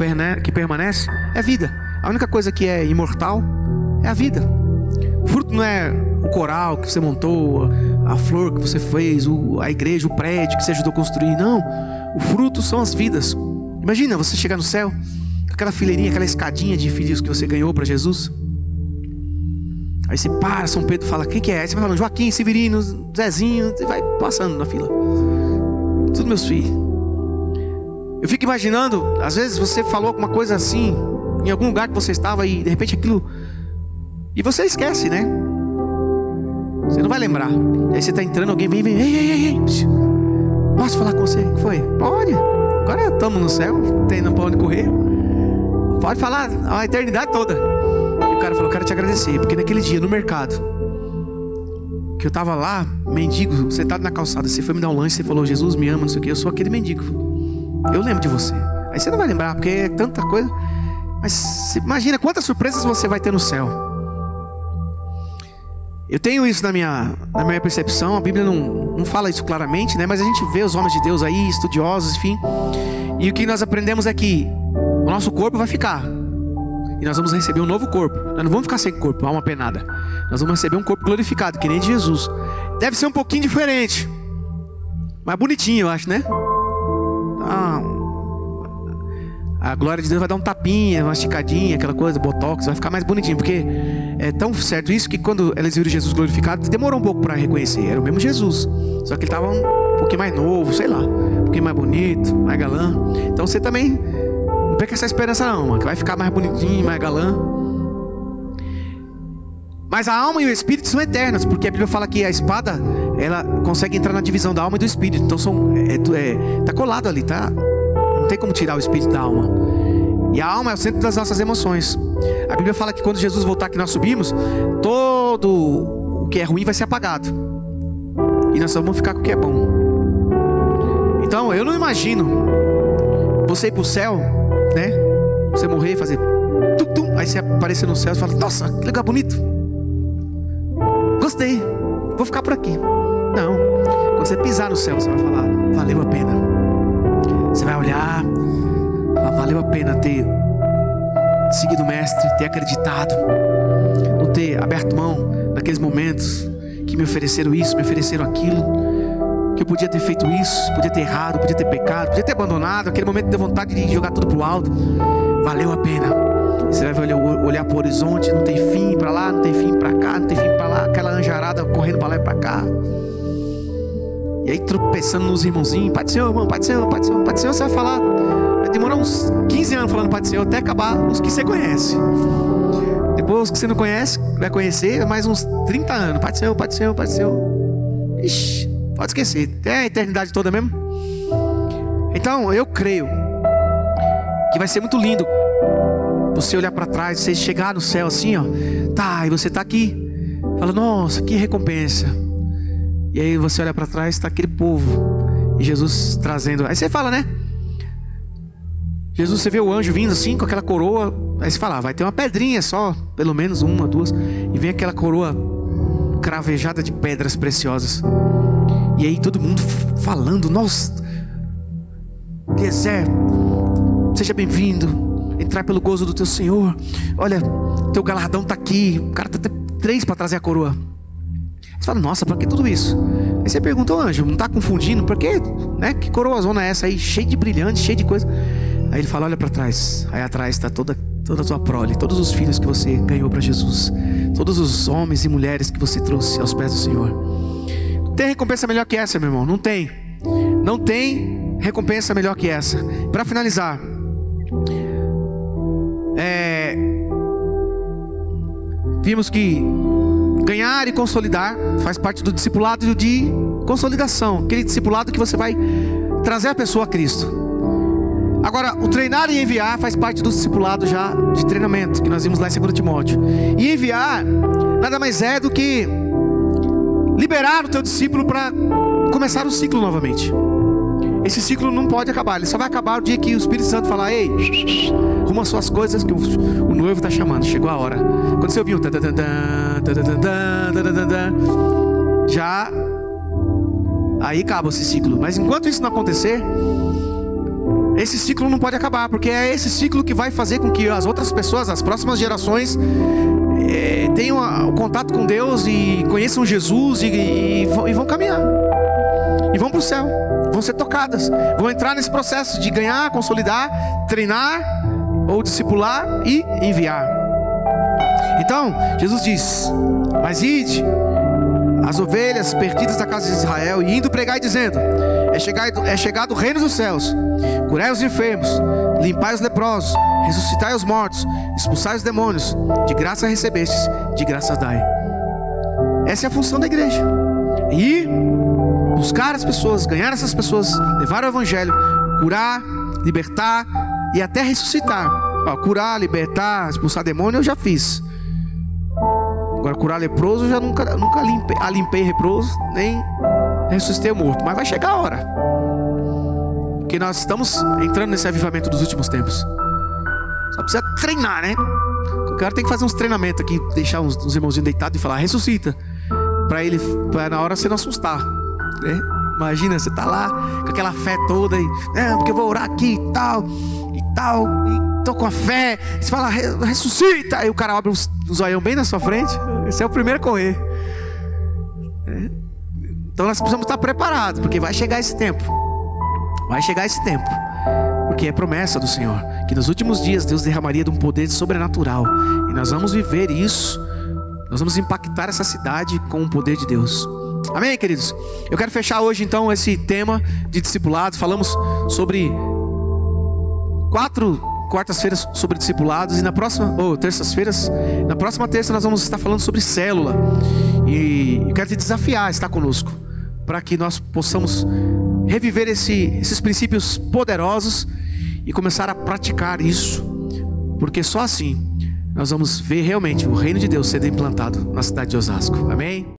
permanece? É vida. A única coisa que é imortal é a vida. O fruto não é o coral que você montou, a flor que você fez, a igreja, o prédio que você ajudou a construir. Não, o fruto são as vidas. Imagina você chegar no céu, aquela fileirinha, aquela escadinha de filhos que você ganhou para Jesus. Aí você para, São Pedro fala: quem que é? Aí você vai falando: Joaquim, Severino, Zezinho. Você vai passando na fila. Tudo meus filhos. Eu fico imaginando, às vezes você falou alguma coisa assim em algum lugar que você estava, e de repente aquilo, e você esquece, né? Você não vai lembrar. Aí você está entrando, alguém vem: ei, posso falar com você? O que foi? Pode. Agora estamos no céu, tem não para onde correr. Pode falar a eternidade toda. E o cara falou: quero te agradecer, porque naquele dia no mercado que eu estava lá, mendigo, sentado na calçada, você foi me dar um lanche, você falou: Jesus me ama, não sei o que, eu sou aquele mendigo. Eu lembro de você. Aí você não vai lembrar, porque é tanta coisa. Mas imagina quantas surpresas você vai ter no céu. Eu tenho isso na minha percepção. A Bíblia não fala isso claramente, né? Mas a gente vê os homens de Deus aí, estudiosos, enfim. E o que nós aprendemos é que o nosso corpo vai ficar, e nós vamos receber um novo corpo. Nós não vamos ficar sem corpo, alma penada. Nós vamos receber um corpo glorificado, que nem de Jesus. Deve ser um pouquinho diferente, mas bonitinho, eu acho, né? a glória de Deus vai dar um tapinha, uma esticadinha, aquela coisa, botox, vai ficar mais bonitinho. Porque é tão certo isso que quando eles viram Jesus glorificado, demorou um pouco para reconhecer. Era o mesmo Jesus, só que ele estava um pouquinho mais novo, sei lá, um pouquinho mais bonito, mais galã. Então você também não perca essa esperança não, mano, que vai ficar mais bonitinho, mais galã. Mas a alma e o espírito são eternas, porque a Bíblia fala que a espada, ela consegue entrar na divisão da alma e do espírito. Então tá colado ali, tá? Não tem como tirar o espírito da alma. E a alma é o centro das nossas emoções. A Bíblia fala que quando Jesus voltar, que nós subimos, todo o que é ruim vai ser apagado, e nós só vamos ficar com o que é bom. Então eu não imagino você ir pro céu, né? Você morrer e fazer tum, aí você aparecer no céu e fala: nossa, que lugar bonito, gostei, vou ficar por aqui. Não, quando você pisar no céu, você vai falar: valeu a pena. Você vai olhar, valeu a pena ter seguido o mestre, ter acreditado, não ter aberto mão naqueles momentos que me ofereceram isso, me ofereceram aquilo, que eu podia ter feito isso, podia ter errado, podia ter pecado, podia ter abandonado. Aquele momento de vontade de jogar tudo pro alto, valeu a pena. Você vai olhar pro horizonte, não tem fim para lá, não tem fim para cá, não tem fim para lá, aquela anjarada correndo para lá e para cá. E aí tropeçando nos irmãozinhos: Pai do Senhor, irmão, Pai do Senhor, Pai do Senhor, Pai do Senhor. Você vai falar, vai demorar uns 15 anos falando Pai do Senhor, até acabar os que você conhece. Depois os que você não conhece, vai conhecer mais uns 30 anos. Pai do Senhor, Pai do Senhor, Pai do Senhor. Ixi, pode esquecer, até a eternidade toda mesmo. Então eu creio que vai ser muito lindo você olhar para trás, você chegar no céu assim, ó, tá, e você tá aqui, fala: nossa, que recompensa. E aí você olha para trás, está aquele povo, e Jesus trazendo. Aí você fala, né? Jesus, você vê o anjo vindo assim com aquela coroa. Aí você fala: vai ter uma pedrinha só, pelo menos uma, duas. E vem aquela coroa cravejada de pedras preciosas. E aí todo mundo falando: nossa, Eliezer, seja bem-vindo, entrar pelo gozo do teu Senhor. Olha, teu galardão está aqui. O cara tá até 3 para trazer a coroa. Você fala: nossa, pra que tudo isso? Aí você pergunta: ô anjo, não tá confundindo? Por quê? Né? Que coroazona é essa aí? Cheia de brilhante, cheia de coisa. Aí ele fala: olha pra trás. Aí atrás está toda a tua prole, todos os filhos que você ganhou para Jesus, todos os homens e mulheres que você trouxe aos pés do Senhor. Não tem recompensa melhor que essa, meu irmão. Não tem. Não tem recompensa melhor que essa. Para finalizar, vimos que ganhar e consolidar faz parte do discipulado de consolidação, aquele discipulado que você vai trazer a pessoa a Cristo. Agora, o treinar e enviar faz parte do discipulado já de treinamento, que nós vimos lá em 2 Timóteo. E enviar nada mais é do que liberar o teu discípulo para começar o ciclo novamente. Esse ciclo não pode acabar, ele só vai acabar o dia que o Espírito Santo falar: ei, arruma suas coisas que o noivo está chamando, chegou a hora. Quando você ouvir já aí acaba esse ciclo. Mas enquanto isso não acontecer, esse ciclo não pode acabar, porque é esse ciclo que vai fazer com que as outras pessoas, as próximas gerações, tenham o contato com Deus e conheçam Jesus e vão caminhar e vão para o céu, vão ser tocadas, vão entrar nesse processo de ganhar, consolidar, treinar ou discipular e enviar. Então Jesus diz: mas ide as ovelhas perdidas da casa de Israel, e indo pregar e dizendo: é chegado o reino dos céus. Curai os enfermos, limpai os leprosos, ressuscitai os mortos, expulsai os demônios. De graça recebestes, de graça dai. Essa é a função da igreja: ir buscar as pessoas, ganhar essas pessoas, levar o evangelho, curar, libertar e até ressuscitar. Curar, libertar, expulsar demônio eu já fiz. Agora curar leproso eu já nunca limpei leproso, nem ressuscitei o morto. Mas vai chegar a hora, porque nós estamos entrando nesse avivamento dos últimos tempos. Só precisa treinar, né? O cara tem que fazer uns treinamentos aqui, deixar uns irmãozinhos deitados e falar: ressuscita, para na hora você não assustar, né? Imagina, você tá lá com aquela fé toda e porque eu vou orar aqui e tal, e tô com a fé. Você fala: ressuscita, aí o cara abre um zoião bem na sua frente. Esse é o primeiro a correr. Então nós precisamos estar preparados, porque vai chegar esse tempo. Vai chegar esse tempo, porque é promessa do Senhor. que nos últimos dias Deus derramaria de um poder sobrenatural, e nós vamos viver isso. Nós vamos impactar essa cidade com o poder de Deus. Amém, queridos? Eu quero fechar hoje então esse tema de discipulados. Falamos sobre 4 quartas-feiras sobre discipulados, e na próxima, terças-feiras, na próxima terça nós vamos estar falando sobre célula. E eu quero te desafiar a estar conosco, para que nós possamos reviver esses princípios poderosos e começar a praticar isso, porque só assim nós vamos ver realmente o reino de Deus sendo implantado na cidade de Osasco. Amém?